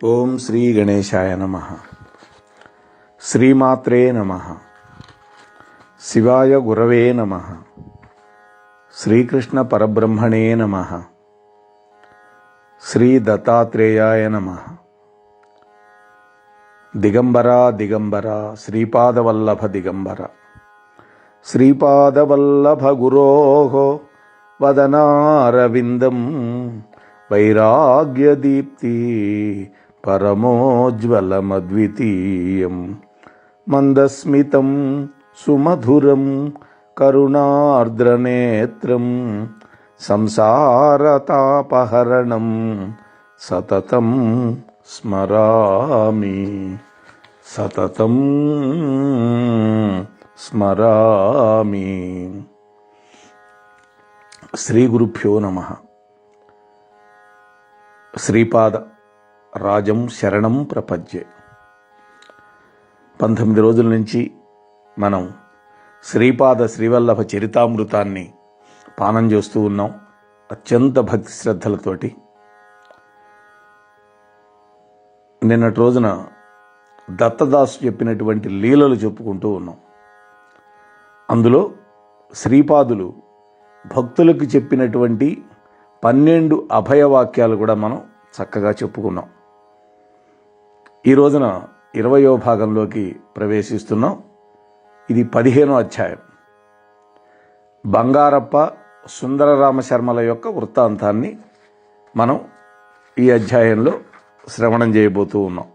ఓం శ్రీ గణేశాయ నమః. శ్రీమాత్రే నమః. శివాయ గురవే నమః. శ్రీకృష్ణ పరబ్రహ్మణే నమః. శ్రీ దత్తాత్రేయాయ నమః. దిగంబర దిగంబర శ్రీపాదవల్లభ దిగంబర శ్రీపాదవల్లభ గురోః వదనారవిందం వైరాగ్యదీప్తి పరమోజ్వలమద్వితీయం మందస్మితం సుమధురం కరుణార్ద్రనేత్రం సంసారతాపహరణం సతతం స్మరామి సతతం స్మరామి. శ్రీ గురుభ్యో నమః. శ్రీపాద రాజం శరణం ప్రపద్యే. 19 రోజుల నుంచి మనం శ్రీపాద శ్రీవల్లభ చరితామృతాన్ని పానం చేస్తూ ఉన్నాం అత్యంత భక్తి శ్రద్ధలతోటి. నిన్నటి రోజున దత్తదాసు చెప్పినటువంటి లీలలు చెప్పుకుంటూ ఉన్నాం. అందులో శ్రీపాదులు భక్తులకు చెప్పినటువంటి 12 అభయవాక్యాలు కూడా మనం చక్కగా చెప్పుకున్నాం. ఈ రోజున 20వ భాగంలోకి ప్రవేశిస్తున్నాం. ఇది 15వ అధ్యాయం. బంగారప్ప సుందరరామ శర్మల యొక్క వృత్తాంతాన్ని మనం ఈ అధ్యాయంలో శ్రవణం చేయబోతూ ఉన్నాం.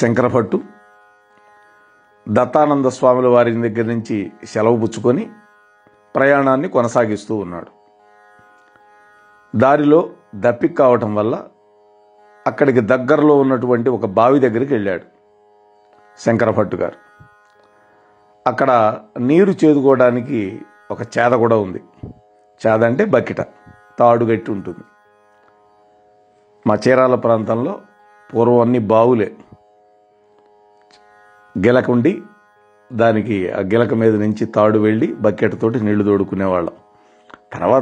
శంకరభట్టు దత్తానంద స్వాముల వారి దగ్గర నుంచి సెలవు పుచ్చుకొని ప్రయాణాన్ని కొనసాగిస్తూ ఉన్నాడు. దారిలో దప్పిక కావటం వల్ల అక్కడికి దగ్గరలో ఉన్నటువంటి ఒక బావి దగ్గరికి వెళ్ళాడు శంకరభట్టు గారు. అక్కడ నీరు చేదుకోవడానికి ఒక చేద కూడా ఉంది. చేద అంటే బకెట, తాడు గట్టి ఉంటుంది. మా చీరాల ప్రాంతంలో పూర్వం అన్ని బావులే, గిలకుండి దానికి ఆ గిలక మీద నుంచి తాడు వెళ్ళి బకెట్ తోటి నీళ్లు తోడుకునేవాళ్ళం.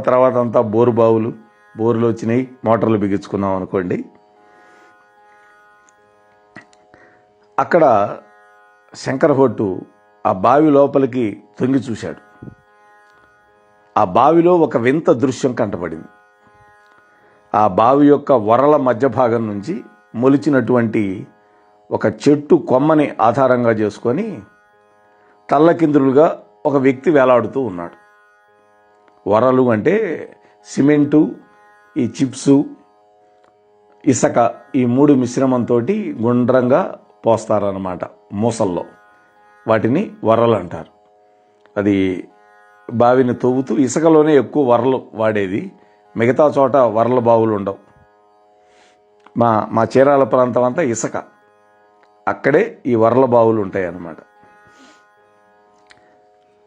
తర్వాత అంతా బోరు బావులు, బోరులు వచ్చినాయి, మోటార్లు బిగించుకున్నాం అనుకోండి. అక్కడ శంకరభట్టు ఆ బావి లోపలికి తొంగి చూశాడు. ఆ బావిలో ఒక వింత దృశ్యం కంటపడింది. ఆ బావి యొక్క వరల మధ్య భాగం నుంచి మొలిచినటువంటి ఒక చెట్టు కొమ్మని ఆధారంగా చేసుకొని తల్లకిందులుగా ఒక వ్యక్తి వేలాడుతూ ఉన్నాడు. వరలు అంటే సిమెంటు, ఈ చిప్సు, ఇసక, ఈ 3 మిశ్రమంతో గుండ్రంగా పోస్తారన్నమాట మూసల్లో. వాటిని వరలు అంటారు. అది బావిని తవ్వుతూ ఇసుకలోనే ఎక్కువ వరలు వాడేది, మిగతా చోట వరల బావులు ఉండవు. మా చీరాల ప్రాంతం అంతా ఇసుక, అక్కడే ఈ వరల బావులు ఉంటాయి అన్నమాట.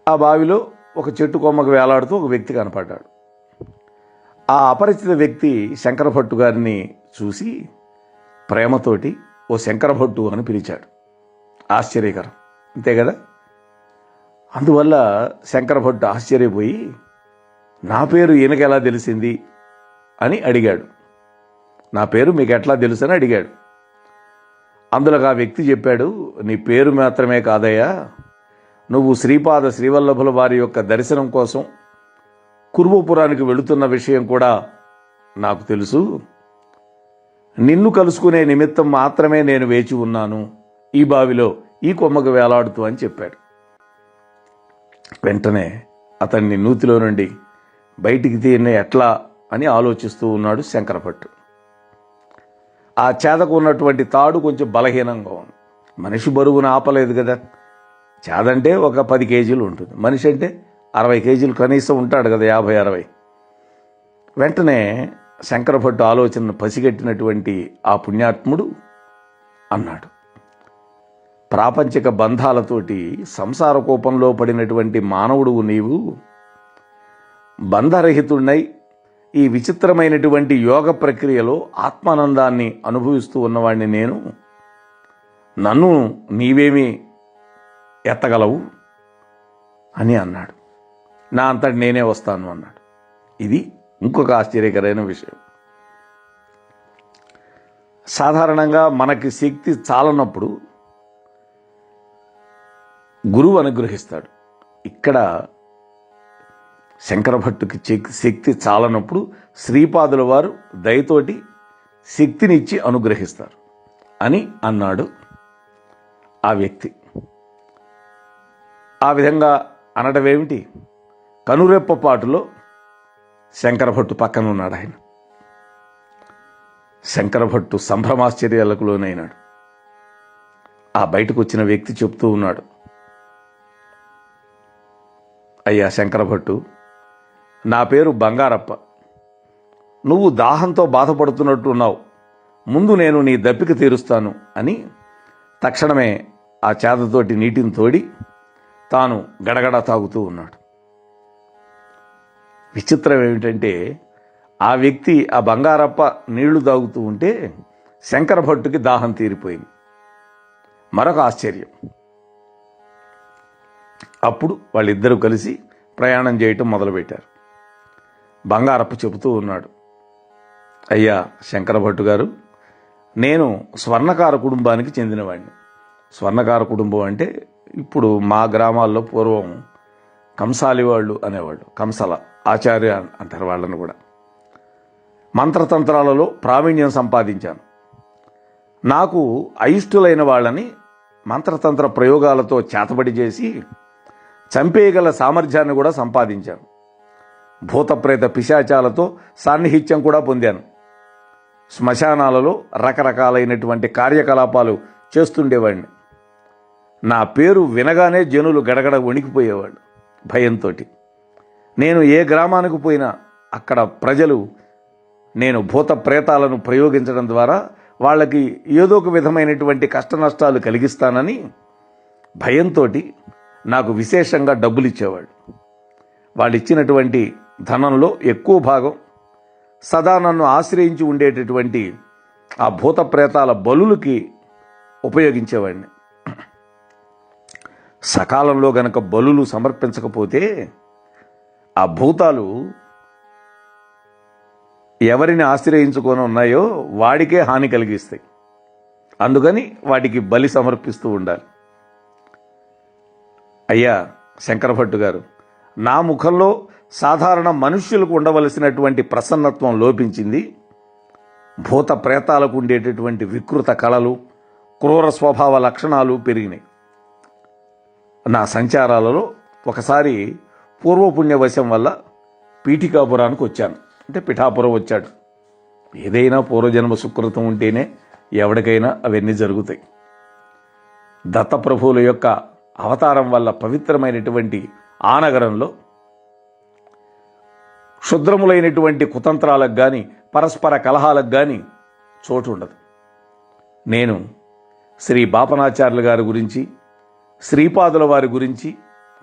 ఆ బావిలో ఒక చెట్టు కొమ్మకు వేలాడుతూ ఒక వ్యక్తి కనపడ్డాడు. ఆ అపరిచిత వ్యక్తి శంకరభట్టు గారిని చూసి ప్రేమతోటి ఓ శంకరభట్టు అని పిలిచాడు. ఆశ్చర్యకరం, అంతే కదా. అందువల్ల శంకరభట్టు ఆశ్చర్యపోయి నా పేరు ఈయనకి ఎలా తెలిసింది అని అడిగాడు. నా పేరు మీకు ఎట్లా తెలుసు అని అడిగాడు. అందులో ఆ వ్యక్తి చెప్పాడు, నీ పేరు మాత్రమే కాదయ్యా, నువ్వు శ్రీపాద శ్రీవల్లభుల వారి యొక్క దర్శనం కోసం కురువపురానికి వెళుతున్న విషయం కూడా నాకు తెలుసు. నిన్ను కలుసుకునే నిమిత్తం మాత్రమే నేను వేచి ఉన్నాను ఈ బావిలో ఈ కొమ్మకు వేలాడుతూ అని చెప్పాడు. వెంటనే అతన్ని నూతిలో నుండి బయటికి తీయన ఎట్లా అని ఆలోచిస్తూ ఉన్నాడు శంకరభట్టు. ఆ చేదకు ఉన్నటువంటి తాడు కొంచెం బలహీనంగా ఉంది. మనిషి బరువును ఆపలేదు కదా. చేదంటే ఒక 10 కేజీలు ఉంటుంది, మనిషి అంటే 60 కేజీలు కనీసం ఉంటాడు కదా, 50-60. వెంటనే శంకరభట్టు ఆలోచనను పసిగట్టినటువంటి ఆ పుణ్యాత్ముడు అన్నాడు, ప్రాపంచిక బంధాలతోటి సంసార కోపంలో పడినటువంటి మానవుడు నీవు బంధరహితుడినై ఈ విచిత్రమైనటువంటి యోగ ప్రక్రియలో ఆత్మానందాన్ని అనుభవిస్తూ ఉన్నవాడిని నేను. నన్ను నీవేమి ఎత్తగలవు అని అన్నాడు. నా అంతటి నేనే వస్తాను అన్నాడు. ఇది ఇంకొక ఆశ్చర్యకరమైన విషయం. సాధారణంగా మనకి శక్తి చాలనప్పుడు గురువు అనుగ్రహిస్తాడు. ఇక్కడ శంకర భట్టుకి శక్తి చాలనప్పుడు శ్రీపాదుల వారు దయతోటి శక్తినిచ్చి అనుగ్రహిస్తారు అని అన్నాడు ఆ వ్యక్తి. ఆ విధంగా అనడమేమిటి, కనురెప్పపాటులో శంకర భట్టు పక్కన ఉన్నాడు ఆయన. శంకర భట్టు సంభ్రమాశ్చర్యాలకు లోనైనాడు. ఆ బయటకు వచ్చిన వ్యక్తి చెప్తూ ఉన్నాడు, అయ్యా శంకర భట్టు, నా పేరు బంగారప్ప. నువ్వు దాహంతో బాధపడుతున్నట్టున్నావు, ముందు నేను నీ దప్పిక తీరుస్తాను అని తక్షణమే ఆ చేతతోటి నీటిని తోడి తాను గడగడ తాగుతూ ఉన్నాడు. విచిత్రం ఏమిటంటే ఆ వ్యక్తి ఆ బంగారప్ప నీళ్లు తాగుతూ ఉంటే శంకర భట్టుకి దాహం తీరిపోయింది. మరొక ఆశ్చర్యం, అప్పుడు వాళ్ళిద్దరూ కలిసి ప్రయాణం చేయటం మొదలుపెట్టారు. బంగారప్ప చెబుతూ ఉన్నాడు, అయ్యా శంకర భట్టు గారు, నేను స్వర్ణకార కుటుంబానికి చెందినవాడిని. స్వర్ణకార కుటుంబం అంటే ఇప్పుడు మా గ్రామాల్లో పూర్వం కంసాలి వాళ్ళు అనేవాళ్ళు, కంసల ఆచార్య అంటారు వాళ్ళని కూడా. మంత్రతంత్రాలలో ప్రావీణ్యం సంపాదించాను. నాకు అయిష్టులైన వాళ్ళని మంత్రతంత్ర ప్రయోగాలతో చేతబడి చేసి చంపేయగల సామర్థ్యాన్ని కూడా సంపాదించాను. భూతప్రేత పిశాచాలతో సాన్నిహిత్యం కూడా పొందాను. శ్మశానాలలో రకరకాలైనటువంటి కార్యకలాపాలు చేస్తుండేవాడిని. నా పేరు వినగానే జనులు గడగడ వణికిపోయేవాళ్ళు భయంతో. నేను ఏ గ్రామానికి పోయినా అక్కడ ప్రజలు నేను భూత ప్రేతాలను ప్రయోగించడం ద్వారా వాళ్ళకి ఏదో ఒక విధమైనటువంటి కష్ట నష్టాలు కలిగిస్తానని భయంతో నాకు విశేషంగా డబ్బులు ఇచ్చేవాళ్ళు. వాళ్ళు ఇచ్చినటువంటి ధనంలో ఎక్కువ భాగం సదా నన్ను ఆశ్రయించి ఉండేటటువంటి ఆ భూత ప్రేతాల బలులకి ఉపయోగించేవాడిని. సకాలంలో గనక బలులు సమర్పించకపోతే ఆ భూతాలు ఎవరిని ఆశ్రయించుకొని ఉన్నాయో వాడికే హాని కలిగిస్తాయి. అందుకని వాటికి బలి సమర్పిస్తూ ఉండాలి. అయ్యా శంకర భట్టు గారు, నా ముఖంలో సాధారణ మనుష్యులకు ఉండవలసినటువంటి ప్రసన్నత్వం లోపించింది. భూత ప్రేతాలకు ఉండేటటువంటి వికృత కళలు, క్రూర స్వభావ లక్షణాలు పెరిగినాయి. నా సంచారాలలో ఒకసారి పూర్వపుణ్యవశం వల్ల పీఠికాపురానికి వచ్చాను. అంటే పిఠాపురం వచ్చాడు. ఏదైనా పూర్వజన్మ సుకృతం ఉంటేనే ఎవరికైనా అవన్నీ జరుగుతాయి. దత్తప్రభువుల యొక్క అవతారం వల్ల పవిత్రమైనటువంటి ఆ నగరంలో క్షుద్రములైనటువంటి కుతంత్రాలకు కానీ పరస్పర కలహాలకు కానీ చోటు ఉండదు. నేను శ్రీ బాపనాచార్యుల గారి గురించి, శ్రీపాదుల వారి గురించి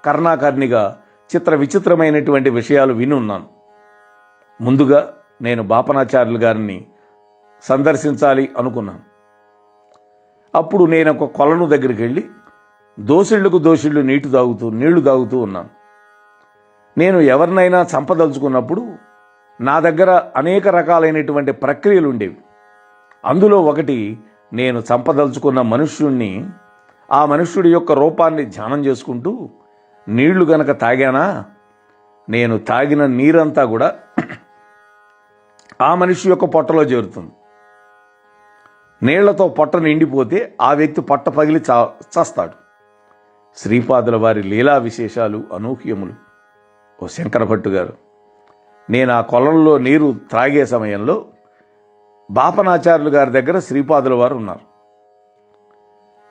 కర్ణాకర్ణిగా చిత్ర విచిత్రమైనటువంటి విషయాలు వినున్నాను. ముందుగా నేను బాపనాచార్యుల గారిని సందర్శించాలి అనుకున్నాను. అప్పుడు నేను ఒక కొలను దగ్గరికి వెళ్ళి దోసిళ్లకు దోసిళ్ళు నీళ్లు తాగుతూ ఉన్నాను. నేను ఎవరినైనా చంపదలుచుకున్నప్పుడు నా దగ్గర అనేక రకాలైనటువంటి ప్రక్రియలు ఉండేవి. అందులో ఒకటి, నేను చంపదలుచుకున్న మనుష్యుణ్ణి, ఆ మనుష్యుడి యొక్క రూపాన్ని ధ్యానం చేసుకుంటూ నీళ్లు గనక తాగానా, నేను తాగిన నీరంతా కూడా ఆ మనిషి యొక్క పొట్టలో చేరుతుంది. నీళ్లతో పొట్ట నిండిపోతే ఆ వ్యక్తి పొట్ట పగిలి చస్తాడు. శ్రీపాదుల వారి లీలా విశేషాలు అనూహ్యములు. ఓ శంకర భట్టు గారు, నేను ఆ కొలంలో నీరు త్రాగే సమయంలో బాపనాచార్యులు గారి దగ్గర శ్రీపాదుల వారు ఉన్నారు.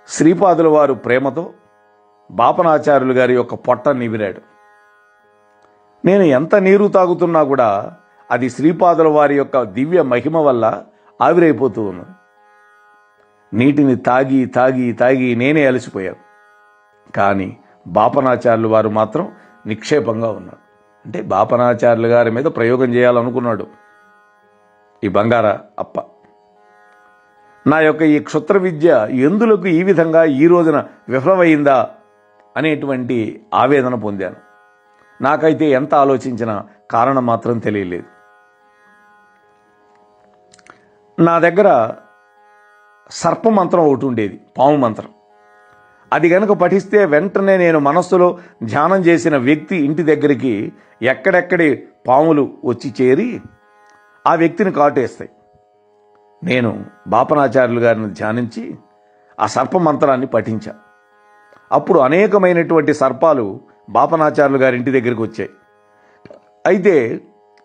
శ్రీపాదుల వారు ప్రేమతో బాపనాచార్యులు గారి యొక్క పొట్ట నిమిరాడు. నేను ఎంత నీరు తాగుతున్నా కూడా అది శ్రీపాదుల వారి యొక్క దివ్య మహిమ వల్ల ఆవిరైపోతూ ఉన్నది. నీటిని తాగి తాగి తాగి నేనే అలసిపోయాను. కానీ బాపనాచార్యులు వారు మాత్రం నిక్షేపంగా ఉన్నాడు. అంటే బాపనాచార్యులు గారి మీద ప్రయోగం చేయాలనుకున్నాడు ఈ బంగార అప్ప. నా యొక్క ఈ క్షుత్ర విద్య ఎందులకు ఈ విధంగా ఈ రోజున విఫలమైందా అనేటువంటి ఆవేదన పొందాను. నాకైతే ఎంత ఆలోచించినా కారణం మాత్రం తెలియలేదు. నా దగ్గర సర్పమంత్రం ఒకటి ఉండేది, పాము మంత్రం. అది గనక పఠిస్తే వెంటనే నేను మనస్సులో ధ్యానం చేసిన వ్యక్తి ఇంటి దగ్గరికి ఎక్కడెక్కడి పాములు వచ్చి చేరి ఆ వ్యక్తిని కాటేస్తాయి. నేను బాపనాచార్యులు గారిని ధ్యానించి ఆ సర్పమంత్రాన్ని పఠించా. అప్పుడు అనేకమైనటువంటి సర్పాలు బాపనాచార్యులు గారి ఇంటి దగ్గరికి వచ్చాయి. అయితే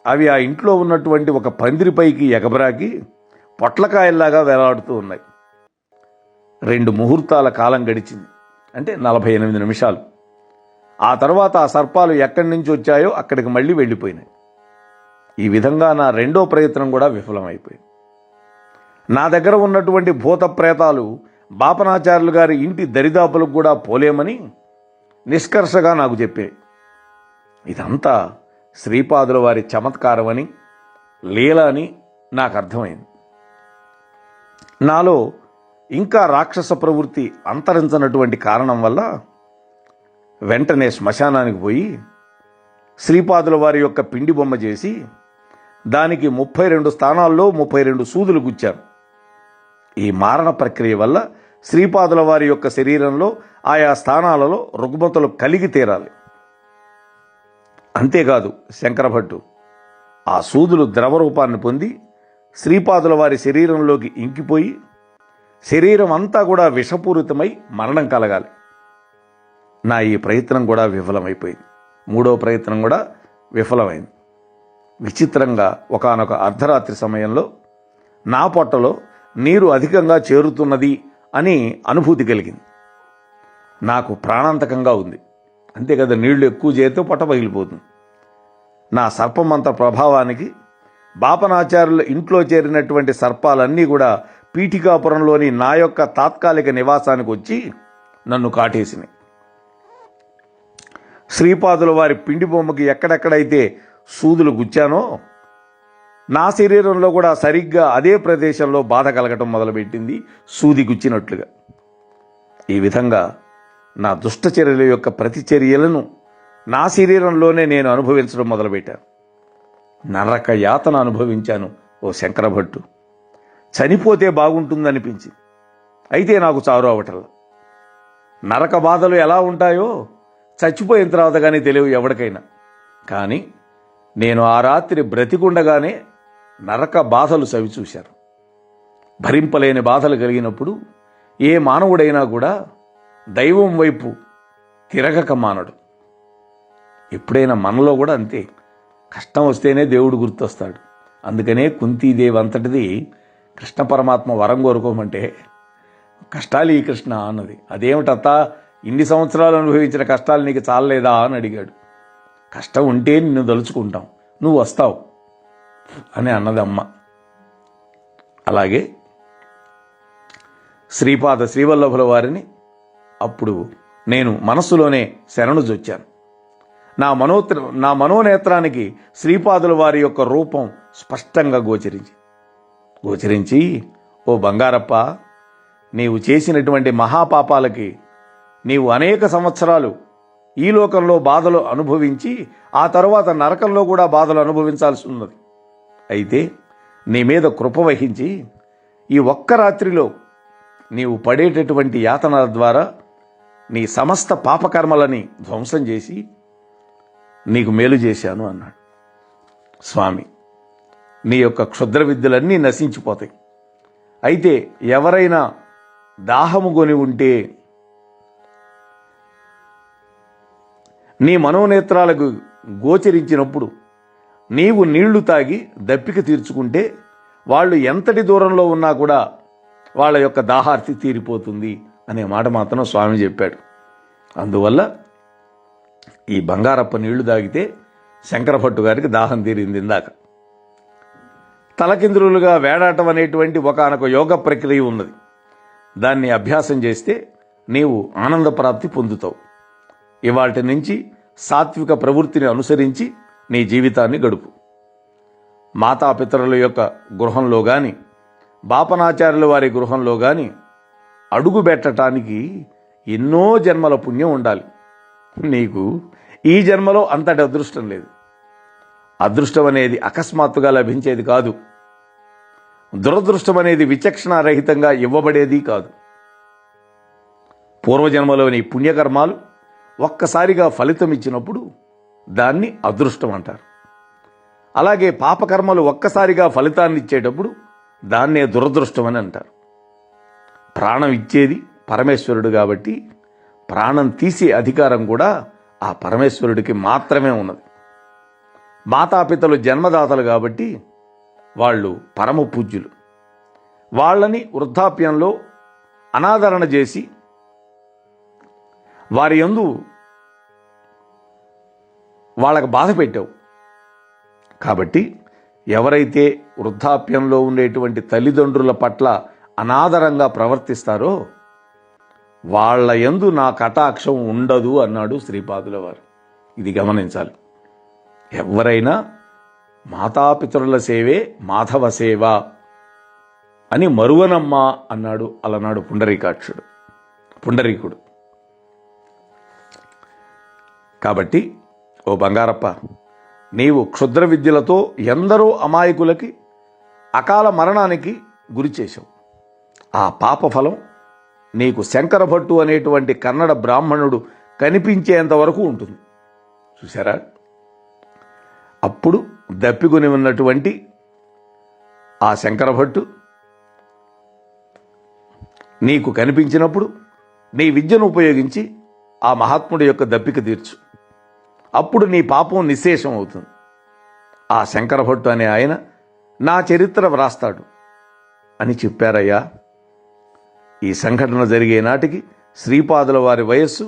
అవి ఆ ఇంట్లో ఉన్నటువంటి ఒక పందిరిపైకి ఎగబరాకి పొట్లకాయల్లాగా వేలాడుతూ ఉన్నాయి. 2 ముహూర్తాల కాలం గడిచింది, అంటే 48 నిమిషాలు. ఆ తర్వాత ఆ సర్పాలు ఎక్కడి నుంచి వచ్చాయో అక్కడికి మళ్ళీ వెళ్ళిపోయినాయి. ఈ విధంగా నా రెండో ప్రయత్నం కూడా విఫలమైపోయింది. నా దగ్గర ఉన్నటువంటి భూత ప్రేతాలు బాపనాచార్యులు గారి ఇంటి దరిదాపులకు కూడా పోలేమని నిష్కర్షగా నాకు చెప్పాయి. ఇదంతా శ్రీపాదుల వారి చమత్కారమని, లీల అని నాకు అర్థమైంది. నాలో ఇంకా రాక్షస ప్రవృత్తి అంతరించనటువంటి కారణం వల్ల వెంటనే శ్మశానానికి పోయి శ్రీపాదుల వారి యొక్క పిండి బొమ్మ చేసి దానికి 32 స్థానాల్లో 32 సూదులు గుచ్చాను. ఈ మారణ ప్రక్రియ వల్ల శ్రీపాదుల వారి యొక్క శరీరంలో ఆయా స్థానాలలో రుగ్మతలు కలిగి తీరాలి. అంతేకాదు, శంకరభట్టు ఆ సూదులు ద్రవరూపాన్ని పొంది శ్రీపాదుల వారి శరీరంలోకి ఇంకిపోయి శరీరం అంతా కూడా విషపూరితమై మరణం కలగాలి. నా ఈ ప్రయత్నం కూడా విఫలమైపోయింది. 3వ ప్రయత్నం కూడా విఫలమైంది. విచిత్రంగా ఒకానొక అర్ధరాత్రి సమయంలో నా పొట్టలో నీరు అధికంగా చేరుతున్నది అని అనుభూతి కలిగింది. నాకు ప్రాణాంతకంగా ఉంది. అంతే కదా, నీళ్లు ఎక్కువ చేరితే పొట్ట పగిలిపోతుంది. నా సర్పమంత్ర ప్రభావానికి బాపనాచార్యుల ఇంట్లో చేరినటువంటి సర్పాలన్నీ కూడా పీఠికాపురంలోని నా యొక్క తాత్కాలిక నివాసానికి వచ్చి నన్ను కాటేసినాయి. శ్రీపాదుల వారి పిండి బొమ్మకి ఎక్కడెక్కడైతే సూదులు గుచ్చానో నా శరీరంలో కూడా సరిగ్గా అదే ప్రదేశంలో బాధ కలగటం మొదలుపెట్టింది, సూది గుచ్చినట్లుగా. ఈ విధంగా నా దుష్టచర్యల యొక్క ప్రతిచర్యలను నా శరీరంలోనే నేను అనుభవించడం మొదలుపెట్టాను. నరక యాతన అనుభవించాను ఓ శంకరభట్టు. చనిపోతే బాగుంటుందనిపించింది, అయితే నాకు చారు అవటంలా. నరక బాధలు ఎలా ఉంటాయో చచ్చిపోయిన తర్వాత కానీ తెలియవు ఎవరికైనా. కానీ నేను ఆ రాత్రి బ్రతికుండగానే నరక బాధలు చవిచూశాను. భరింపలేని బాధలు కలిగినప్పుడు ఏ మానవుడైనా కూడా దైవం వైపు తిరగక మానడు. ఎప్పుడైనా మనలో కూడా అంతే, కష్టం వస్తేనే దేవుడు గుర్తొస్తాడు. అందుకనే కుంతీదేవి అంతటిది కృష్ణ పరమాత్మ వరం కోరుకోమంటే కష్టాలు ఈ కృష్ణ అన్నది. అదేమిటత్తా, ఇన్ని సంవత్సరాలు అనుభవించిన కష్టాలు నీకు చాలలేదా అని అడిగాడు. కష్టం ఉంటే నిన్ను దలుచుకుంటాం, నువ్వు వస్తావు అని అన్నది అమ్మ. అలాగే శ్రీపాద శ్రీవల్లభుల వారిని అప్పుడు నేను మనస్సులోనే శరణు జొచ్చాను. నా మనోనేత్రానికి శ్రీపాదుల వారి యొక్క రూపం స్పష్టంగా గోచరించి, ఓ బంగారప్ప, నీవు చేసినటువంటి మహాపాపాలకి నీవు అనేక సంవత్సరాలు ఈ లోకంలో బాధలు అనుభవించి ఆ తరువాత నరకంలో కూడా బాధలు అనుభవించాల్సి ఉన్నది. అయితే నీ మీద కృప వహించి ఈ ఒక్క రాత్రిలో నీవు పడేటటువంటి యాతనల ద్వారా నీ సమస్త పాపకర్మలని ధ్వంసం చేసి నీకు మేలు చేశాను అన్నాడు. స్వామి, నీ యొక్క క్షుద్ర విద్యలన్నీ నశించిపోతాయి. అయితే ఎవరైనా దాహము కొని ఉంటే నీ మనోనేత్రాలకు గోచరించినప్పుడు నీవు నీళ్లు తాగి దప్పిక తీర్చుకుంటే వాళ్ళు ఎంతటి దూరంలో ఉన్నా కూడా వాళ్ళ యొక్క దాహార్తి తీరిపోతుంది అనే మాట మాత్రం స్వామి చెప్పాడు. అందువల్ల ఈ బంగారప్ప నీళ్లు తాగితే శంకరభట్టు గారికి దాహం తీరింది. ఇందాక తలకిందులుగా వేడాటం అనేటువంటి ఒకానొక యోగ ప్రక్రియ ఉన్నది. దాన్ని అభ్యాసం చేస్తే నీవు ఆనంద ప్రాప్తి పొందుతావు. ఇవాటి నుంచి సాత్విక ప్రవృత్తిని అనుసరించి నీ జీవితాన్ని గడుపు. మాతాపితరుల యొక్క గృహంలో కానీ బాపనాచార్యుల వారి గృహంలో కానీ అడుగు పెట్టడానికి ఎన్నో జన్మల పుణ్యం ఉండాలి. నీకు ఈ జన్మలో అంతటి అదృష్టం లేదు. అదృష్టం అనేది అకస్మాత్తుగా లభించేది కాదు. దురదృష్టం అనేది విచక్షణారహితంగా ఇవ్వబడేది కాదు. పూర్వజన్మలోని పుణ్యకర్మాలు ఒక్కసారిగా ఫలితం ఇచ్చినప్పుడు దాన్ని అదృష్టం అంటారు. అలాగే పాపకర్మలు ఒక్కసారిగా ఫలితాన్ని ఇచ్చేటప్పుడు దాన్నే దురదృష్టం అని అంటారు. ప్రాణం ఇచ్చేది పరమేశ్వరుడు కాబట్టి ప్రాణం తీసే అధికారం కూడా ఆ పరమేశ్వరుడికి మాత్రమే ఉన్నది. మాతాపితలు జన్మదాతలు కాబట్టి వాళ్ళు పరమ పూజ్యులు. వాళ్ళని వృద్ధాప్యంలో అనాదరణ చేసి వారి యందు వాళ్ళకు బాధ పెట్టావు. కాబట్టి ఎవరైతే వృద్ధాప్యంలో ఉండేటువంటి తల్లిదండ్రుల పట్ల అనాదరంగా ప్రవర్తిస్తారో వాళ్ళ యందు నా కటాక్షం ఉండదు అన్నాడు శ్రీపాదుల వారు. ఇది గమనించాలి. ఎవరైనా మాతాపితరుల సేవే మాధవ సేవ అని మరువనమ్మా అన్నాడు అలనాడు పుండరీకుడు. కాబట్టి ఓ బంగారప్ప, నీవు క్షుద్ర విద్యలతో ఎందరో అమాయకులకి అకాల మరణానికి గురి చేశావు. ఆ పాపఫలం నీకు శంకరభట్టు అనేటువంటి కన్నడ బ్రాహ్మణుడు కనిపించేంత వరకు ఉంటుంది. చూసారా? అప్పుడు దప్పికొని ఉన్నటువంటి ఆ శంకరభట్టు నీకు కనిపించినప్పుడు నీ విద్యను ఉపయోగించి ఆ మహాత్ముడి యొక్క దప్పిక తీర్చు. అప్పుడు నీ పాపం నిశ్శేషం అవుతుంది. ఆ శంకరభట్టు అనే ఆయన నా చరిత్ర వ్రాస్తాడు అని చెప్పారయ్యా. ఈ సంఘటన జరిగే నాటికి శ్రీపాదుల వారి వయస్సు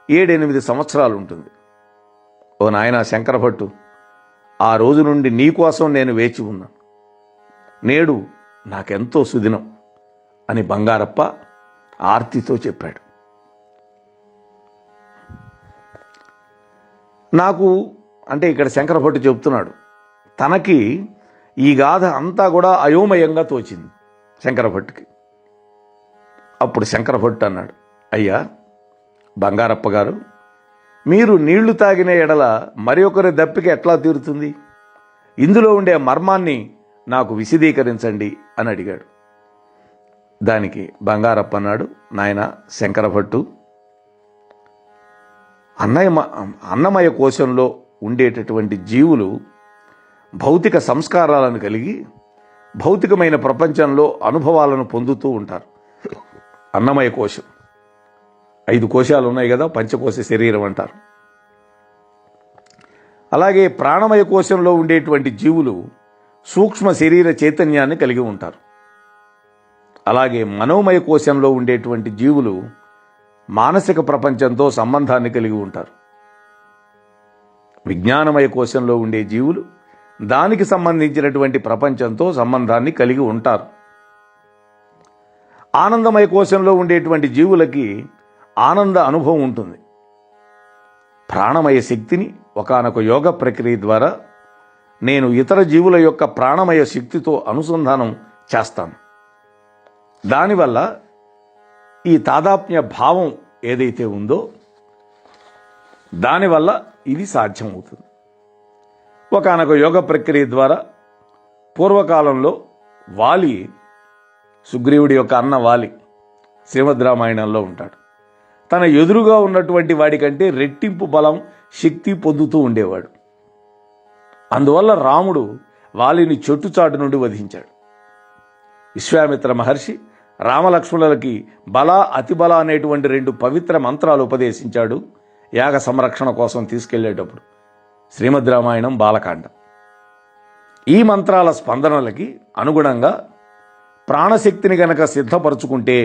7-8 సంవత్సరాలు ఉంటుంది. ఓ నాయనా శంకరభట్టు, ఆ రోజు నుండి నీకోసం నేను వేచి ఉన్నాను. నేడు నాకెంతో సుదినం అని బంగారప్ప ఆర్తితో చెప్పాడు. నాకు అంటే ఇక్కడ శంకరభట్టు చెబుతున్నాడు, తనకి ఈ గాథ అంతా కూడా అయోమయంగా తోచింది శంకరభట్టుకి. అప్పుడు శంకరభట్టు అన్నాడు, అయ్యా బంగారప్ప గారు, మీరు నీళ్లు తాగిన ఎడల మరి ఒకరి దప్పిక ఎట్లా తీరుతుంది? ఇందులో ఉండే మర్మాన్ని నాకు విశదీకరించండి అని అడిగాడు. దానికి బంగారప్ప అన్నాడు, నాయన శంకరభట్టు, అన్నమయ కోశంలో ఉండేటటువంటి జీవులు భౌతిక సంస్కారాలను కలిగి భౌతికమైన ప్రపంచంలో అనుభవాలను పొందుతూ ఉంటారు. అన్నమయ కోశం 5 కోశాలు ఉన్నాయి కదా, పంచకోశ శరీరం అంటారు. అలాగే ప్రాణమయ కోశంలో ఉండేటువంటి జీవులు సూక్ష్మ శరీర చైతన్యాన్ని కలిగి ఉంటారు. అలాగే మనోమయ కోశంలో ఉండేటువంటి జీవులు మానసిక ప్రపంచంతో సంబంధాన్ని కలిగి ఉంటారు. విజ్ఞానమయ కోశంలో ఉండే జీవులు దానికి సంబంధించినటువంటి ప్రపంచంతో సంబంధాన్ని కలిగి ఉంటారు. ఆనందమయ కోశంలో ఉండేటువంటి జీవులకి ఆనంద అనుభవం ఉంటుంది. ప్రాణమయ శక్తిని ఒకానొక యోగ ప్రక్రియ ద్వారా నేను ఇతర జీవుల యొక్క ప్రాణమయ శక్తితో అనుసంధానం చేస్తాను. దానివల్ల ఈ తాదాత్మ్య భావం ఏదైతే ఉందో దానివల్ల ఇది సాధ్యమవుతుంది. ఒకానొక యోగ ప్రక్రియ ద్వారా పూర్వకాలంలో వాలి, సుగ్రీవుడి యొక్క అన్న వాలి శ్రీమద్ రామాయణంలో ఉంటాడు. తన ఎదురుగా ఉన్నటువంటి వాడికంటే రెట్టింపు బలం, శక్తి పొందుతూ ఉండేవాడు. అందువల్ల రాముడు వాలిని చెట్టుచాటు నుండి వధించాడు. విశ్వామిత్ర మహర్షి రామలక్ష్మణులకి బల, అతిబల అనేటువంటి 2 పవిత్ర మంత్రాలు ఉపదేశించాడు యాగ సంరక్షణ కోసం తీసుకెళ్లేటప్పుడు. శ్రీమద్ రామాయణం బాలకాండ. ఈ మంత్రాల స్పందనలకి అనుగుణంగా ప్రాణశక్తిని గనక సిద్ధపరుచుకుంటే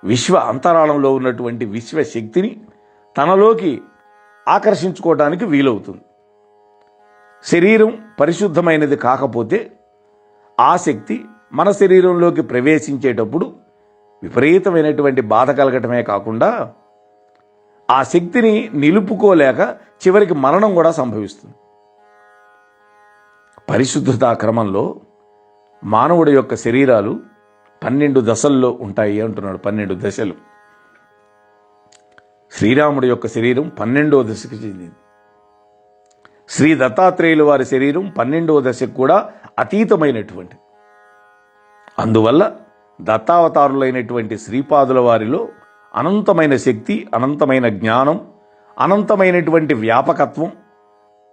విశ్వ అంతరాళంలో ఉన్నటువంటి విశ్వశక్తిని తనలోకి ఆకర్షించుకోవడానికి వీలవుతుంది. శరీరం పరిశుద్ధమైనది కాకపోతే ఆ శక్తి మన శరీరంలోకి ప్రవేశించేటప్పుడు విపరీతమైనటువంటి బాధ కలగటమే కాకుండా ఆ శక్తిని నిలుపుకోలేక చివరికి మరణం కూడా సంభవిస్తుంది. పరిశుద్ధతా క్రమంలో మానవుడి యొక్క శరీరాలు 12 దశల్లో ఉంటాయి అంటున్నాడు. 12 దశలు. శ్రీరాముడి యొక్క శరీరం 12వ దశకు చెందింది. శ్రీ దత్తాత్రేయుల వారి శరీరం 12వ దశకు కూడా అతీతమైనటువంటి. అందువల్ల దత్తావతారులైనటువంటి శ్రీపాదుల వారిలో అనంతమైన శక్తి, అనంతమైన జ్ఞానం, అనంతమైనటువంటి వ్యాపకత్వం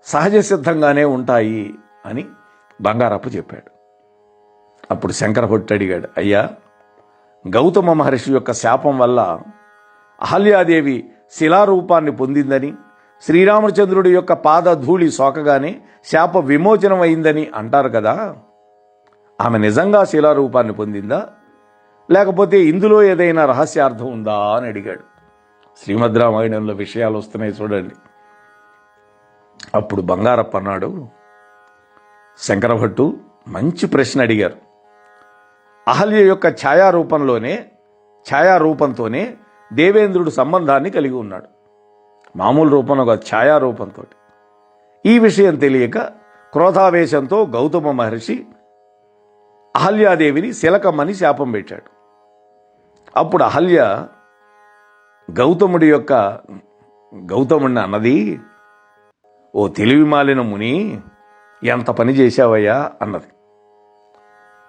సహజ సిద్ధంగానే ఉంటాయి అని బంగారప్ప చెప్పాడు. అప్పుడు శంకర భట్టు అడిగాడు, అయ్యా, గౌతమ మహర్షి యొక్క శాపం వల్ల అహల్యాదేవి శిలారూపాన్ని పొందిందని, శ్రీరామచంద్రుడి యొక్క పాదధూళి సోకగానే శాప విమోచనం అయిందని అంటారు కదా, ఆమె నిజంగా శిలారూపాన్ని పొందిందా, లేకపోతే ఇందులో ఏదైనా రహస్యార్థం ఉందా అని అడిగాడు. శ్రీమద్ రామాయణంలో విషయాలు వస్తున్నాయి చూడండి. అప్పుడు బంగారప్ప అన్నాడు, శంకరభట్టు మంచి ప్రశ్న అడిగారు. అహల్య యొక్క ఛాయారూపంతోనే దేవేంద్రుడు సంబంధాన్ని కలిగి ఉన్నాడు. మామూలు రూపం ఒక ఛాయారూపంతో. ఈ విషయం తెలియక క్రోధావేశంతో గౌతమ మహర్షి అహల్యాదేవిని శిలకమ్మని శాపం పెట్టాడు. అప్పుడు అహల్య గౌతముడిని అన్నది, ఓ తెలివి మాలిన ముని, ఎంత పని చేశావయ్యా అన్నది.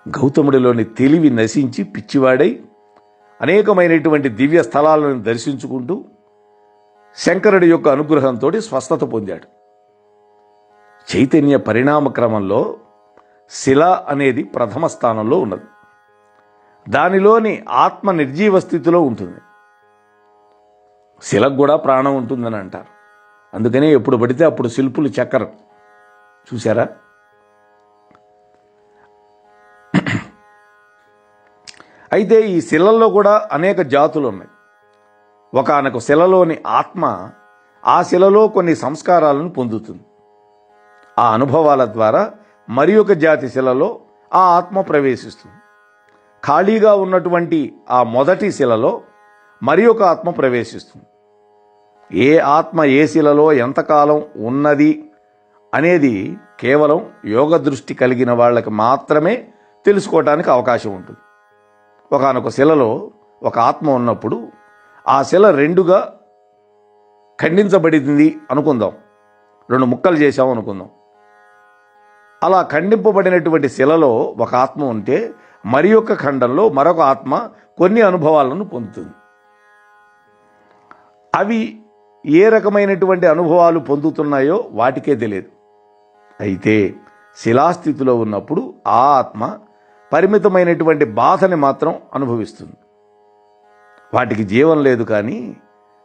గౌతముడిలోని తెలివి నశించి పిచ్చివాడై అనేకమైనటువంటి దివ్య స్థలాలను దర్శించుకుంటూ శంకరుడి యొక్క అనుగ్రహంతో స్వస్థత పొందాడు. చైతన్య పరిణామ క్రమంలో శిల అనేది ప్రథమ స్థానంలో ఉన్నది. దానిలోని ఆత్మ నిర్జీవ స్థితిలో ఉంటుంది. శిలకు కూడా ప్రాణం ఉంటుందని అంటారు. అందుకనే ఎప్పుడు పడితే అప్పుడు శిల్పులు చెక్కరు, చూసారా? అయితే ఈ శిలల్లో కూడా అనేక జాతులు ఉన్నాయి. ఒకానొక శిలలోని ఆత్మ ఆ శిలలో కొన్ని సంస్కారాలను పొందుతుంది. ఆ అనుభవాల ద్వారా మరి ఒక జాతి శిలలో ఆ ఆత్మ ప్రవేశిస్తుంది. ఖాళీగా ఉన్నటువంటి ఆ మొదటి శిలలో మరి ఒక ఆత్మ ప్రవేశిస్తుంది. ఏ ఆత్మ ఏ శిలలో ఎంతకాలం ఉన్నది అనేది కేవలం యోగ దృష్టి కలిగిన వాళ్ళకి మాత్రమే తెలుసుకోవటానికి అవకాశం ఉంటుంది. ఒకానొక శిలలో ఒక ఆత్మ ఉన్నప్పుడు ఆ శిల రెండుగా ఖండించబడింది అనుకుందాం, 2 ముక్కలు చేశాం అనుకుందాం. అలా ఖండింపబడినటువంటి శిలలో ఒక ఆత్మ ఉంటే మరి యొక్క ఖండంలో మరొక ఆత్మ కొన్ని అనుభవాలను పొందుతుంది. అవి ఏ రకమైనటువంటి అనుభవాలు పొందుతున్నాయో వాటికే తెలియదు. అయితే శిలాస్థితిలో ఉన్నప్పుడు ఆ ఆత్మ పరిమితమైనటువంటి బాధని మాత్రం అనుభవిస్తుంది. వాటికి జీవం లేదు, కానీ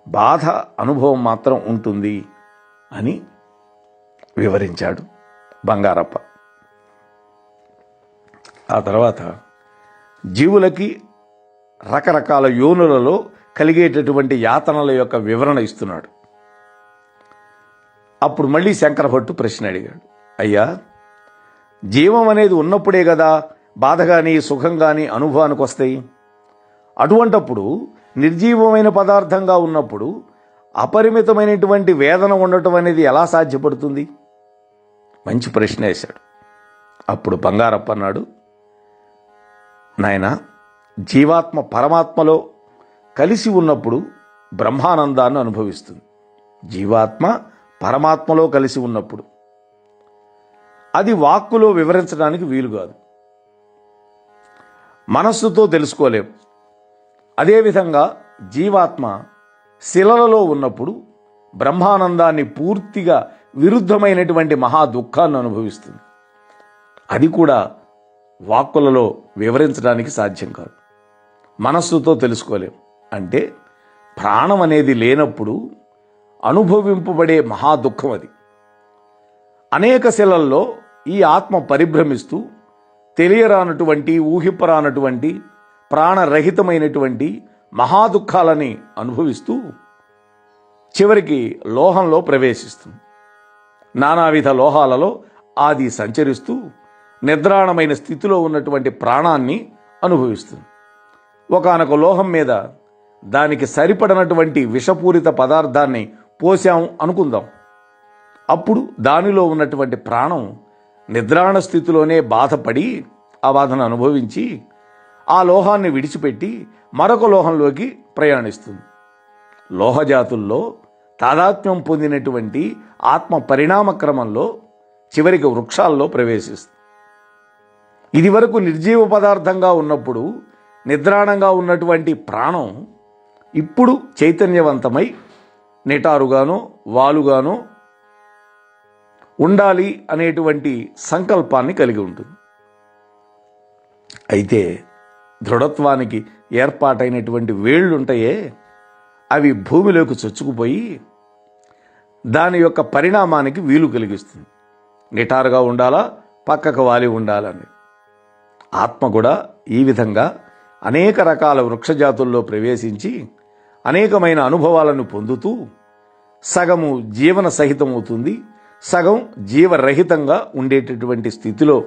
బాధ అనుభవం మాత్రం ఉంటుంది అని వివరించాడు బంగారప్ప. ఆ తర్వాత జీవులకి రకరకాల యోనులలో కలిగేటటువంటి యాతనల యొక్క వివరణ ఇస్తున్నాడు. అప్పుడు మళ్ళీ శంకర భట్టు ప్రశ్న అడిగాడు, అయ్యా, జీవం అనేది ఉన్నప్పుడే కదా బాధ కానీ సుఖం కానీ అనుభవానికి వస్తాయి. అటువంటప్పుడు నిర్జీవమైన పదార్థంగా ఉన్నప్పుడు అపరిమితమైనటువంటి వేదన ఉండటం అనేది ఎలా సాధ్యపడుతుంది? మంచి ప్రశ్న వేశాడు. అప్పుడు బంగారప్ప అన్నాడు, నాయనా, జీవాత్మ పరమాత్మలో కలిసి ఉన్నప్పుడు బ్రహ్మానందాన్ని అనుభవిస్తుంది. జీవాత్మ పరమాత్మలో కలిసి ఉన్నప్పుడు అది వాక్కులో వివరించడానికి వీలు కాదు, మనస్సుతో తెలుసుకోలేం. అదేవిధంగా జీవాత్మ శిలలలో ఉన్నప్పుడు బ్రహ్మానందాన్ని పూర్తిగా విరుద్ధమైనటువంటి మహా దుఃఖాన్ని అనుభవిస్తుంది. అది కూడా వాక్కులలో వివరించడానికి సాధ్యం కాదు, మనస్సుతో తెలుసుకోలేం. అంటే ప్రాణం అనేది లేనప్పుడు అనుభవింపబడే మహా దుఃఖం అది. అనేక శిలల్లో ఈ ఆత్మ పరిభ్రమిస్తూ తెలియరానటువంటి, ఊహింపరానటువంటి, ప్రాణరహితమైనటువంటి మహా దుఃఖాలని అనుభవిస్తూ చివరికి లోహంలో ప్రవేశిస్తుంది. నానావిధ లోహాలలో అది సంచరిస్తూ నిద్రాణమైన స్థితిలో ఉన్నటువంటి ప్రాణాన్ని అనుభవిస్తుంది. ఒకానొక లోహం మీద దానికి సరిపడనటువంటి విషపూరిత పదార్థాన్ని పోసాం అనుకుందాం. అప్పుడు దానిలో ఉన్నటువంటి ప్రాణం నిద్రాణ స్థితిలోనే బాధపడి ఆ బాధను అనుభవించి ఆ లోహాన్ని విడిచిపెట్టి మరొక లోహంలోకి ప్రయాణిస్తుంది. లోహజాతుల్లో తాదాత్మ్యం పొందినటువంటి ఆత్మ పరిణామ క్రమంలో చివరికి వృక్షాల్లో ప్రవేశిస్తుంది. ఇది వరకు నిర్జీవ పదార్థంగా ఉన్నప్పుడు నిద్రాణంగా ఉన్నటువంటి ప్రాణం ఇప్పుడు చైతన్యవంతమై నిటారుగానో వాలుగానో ఉండాలి అనేటువంటి సంకల్పాన్ని కలిగి ఉంటుంది. అయితే దృఢత్వానికి ఏర్పాటైనటువంటి వేళ్ళుంటాయే, అవి భూమిలోకి చొచ్చుకుపోయి దాని యొక్క పరిణామానికి వీలు కలిగిస్తుంది. నిటారుగా ఉండాలా, పక్కకు వాలి ఉండాలని. ఆత్మ కూడా ఈ విధంగా అనేక రకాల వృక్షజాతుల్లో ప్రవేశించి అనేకమైన అనుభవాలను పొందుతూ సగము జీవన సహితమవుతుంది, సగం జీవరహితంగా ఉండేటటువంటి స్థితిలో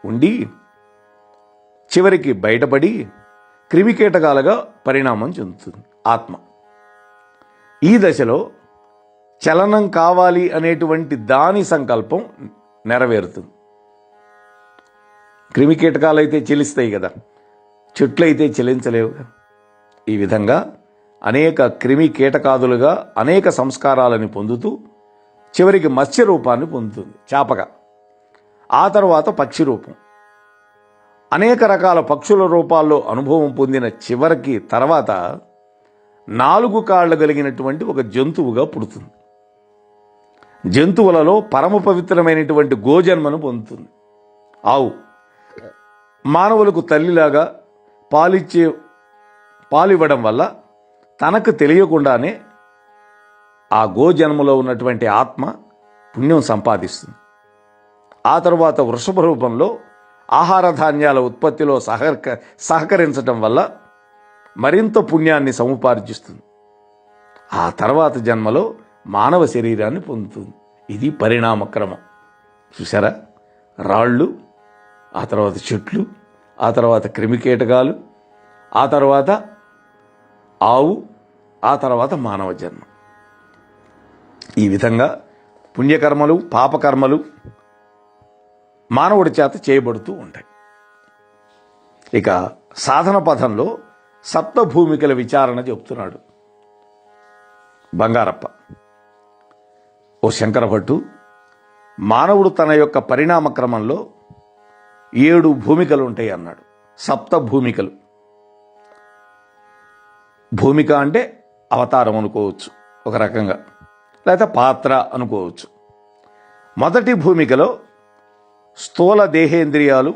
ఉండి చివరికి బయటపడి క్రిమికీటకాలుగా పరిణామం చెందుతుంది ఆత్మ. ఈ దశలో చలనం కావాలి అనేటువంటి దాని సంకల్పం నెరవేరుతుంది. క్రిమికీటకాలు అయితే చెలిస్తాయి కదా, చెట్లు అయితే చెలించలేవు. ఈ విధంగా అనేక క్రిమి కీటకాదులుగా అనేక సంస్కారాలను పొందుతూ చివరికి మత్స్య రూపాన్ని పొందుతుంది, చేపగా. ఆ తర్వాత పక్షి రూపం, అనేక రకాల పక్షుల రూపాల్లో అనుభవం పొందిన చివరికి తర్వాత 4 కాళ్ళు కలిగినటువంటి ఒక జంతువుగా పుడుతుంది. జంతువులలో పరమ పవిత్రమైనటువంటి గోజన్మను పొందుతుంది ఆవు. మానవులకు తల్లిలాగా పాలివ్వడం వల్ల తనకు తెలియకుండానే ఆ గోజన్మలో ఉన్నటువంటి ఆత్మ పుణ్యం సంపాదిస్తుంది. ఆ తరువాత వృషభ రూపంలో ఆహార ధాన్యాల ఉత్పత్తిలో సహకరించటం వల్ల మరింత పుణ్యాన్ని సముపార్జిస్తుంది. ఆ తర్వాత జన్మలో మానవ శరీరాన్ని పొందుతుంది. ఇది పరిణామక్రమం. చూసారా? రాళ్ళు, ఆ తర్వాత చెట్లు, ఆ తర్వాత క్రిమికీటకాలు, ఆ తర్వాత ఆవు, ఆ తర్వాత మానవ జన్మ. ఈ విధంగా పుణ్యకర్మలు పాపకర్మలు మానవుడి చేత చేయబడుతూ ఉంటాయి. ఇక సాధన పథంలో సప్తభూమికల విచారణ చెప్తున్నాడు బంగారప్ప. ఓ శంకర భట్టు, మానవుడు తన యొక్క పరిణామ క్రమంలో 7 భూమికలు ఉంటాయి అన్నాడు. సప్తభూమికలు. భూమిక అంటే అవతారం అనుకోవచ్చు ఒక రకంగా, లేదా పాత్ర అనుకోవచ్చు. మొదటి భూమికలో స్థూల దేహేంద్రియాలు,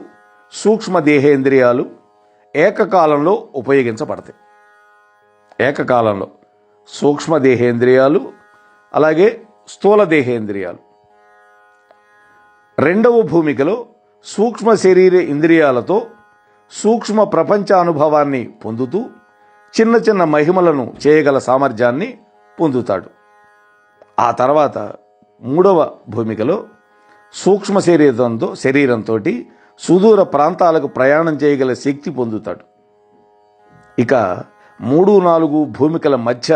సూక్ష్మ దేహేంద్రియాలు ఏకకాలంలో ఉపయోగించబడతాయి. ఏకకాలంలో సూక్ష్మ దేహేంద్రియాలు, అలాగే స్థూల దేహేంద్రియాలు. రెండవ భూమికలో సూక్ష్మ శరీర ఇంద్రియాలతో సూక్ష్మ ప్రపంచ అనుభవాన్ని పొందుతూ చిన్న చిన్న మహిమలను చేయగల సామర్థ్యాన్ని పొందుతాడు. ఆ తర్వాత మూడవ భూమికలో సూక్ష్మ శరీరంతో సుదూర ప్రాంతాలకు ప్రయాణం చేయగల శక్తి పొందుతాడు. ఇక 3-4 భూమికల మధ్య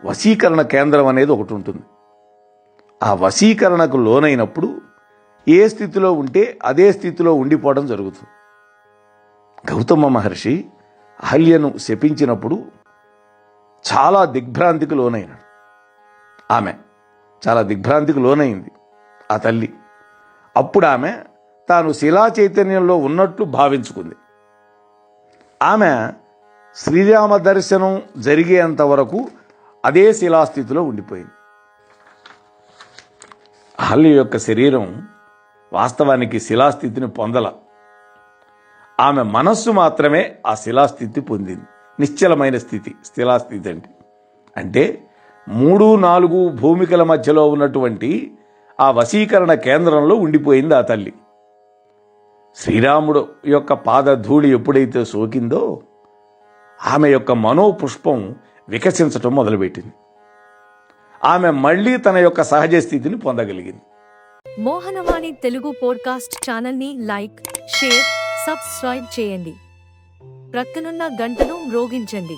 వశీకరణ కేంద్రం అనేది ఒకటి ఉంటుంది. ఆ వశీకరణకు లోనైనప్పుడు ఏ స్థితిలో ఉంటే అదే స్థితిలో ఉండిపోవడం జరుగుతుంది. గౌతమ మహర్షి అహల్యను శపించినప్పుడు చాలా దిగ్భ్రాంతికి లోనైనాడు. ఆమె చాలా దిగ్భ్రాంతికి లోనైంది ఆ తల్లి. అప్పుడు ఆమె తాను శిలా చైతన్యంలో ఉన్నట్లు భావించుకుంది. ఆమె శ్రీరామ దర్శనం జరిగేంత వరకు అదే శిలాస్థితిలో ఉండిపోయింది. అహల్య యొక్క శరీరం వాస్తవానికి శిలాస్థితిని పొందల. ఆమె మనస్సు మాత్రమే ఆ శిలాస్థితి పొందింది. నిశ్చలమైన స్థితి శిలాస్థితి అంటే 3-4 భూమికల మధ్యలో ఉన్నటువంటి ఆ వశీకరణ కేంద్రంలో ఉండిపోయింది ఆ తల్లి. శ్రీరాముడు యొక్క పాదధూళి ఎప్పుడైతే సోకిందో ఆమె యొక్క మనోపుష్పం వికసించటం మొదలుపెట్టింది. ఆమె మళ్ళీ తన యొక్క సహజ స్థితిని పొందగలిగింది. మోహనవాణి తెలుగు పోడ్కాస్ట్ ఛానల్ని లైక్, షేర్, సబ్స్క్రైబ్ చేయండి. ప్రక్కనున్న గంటను మ్రోగించండి.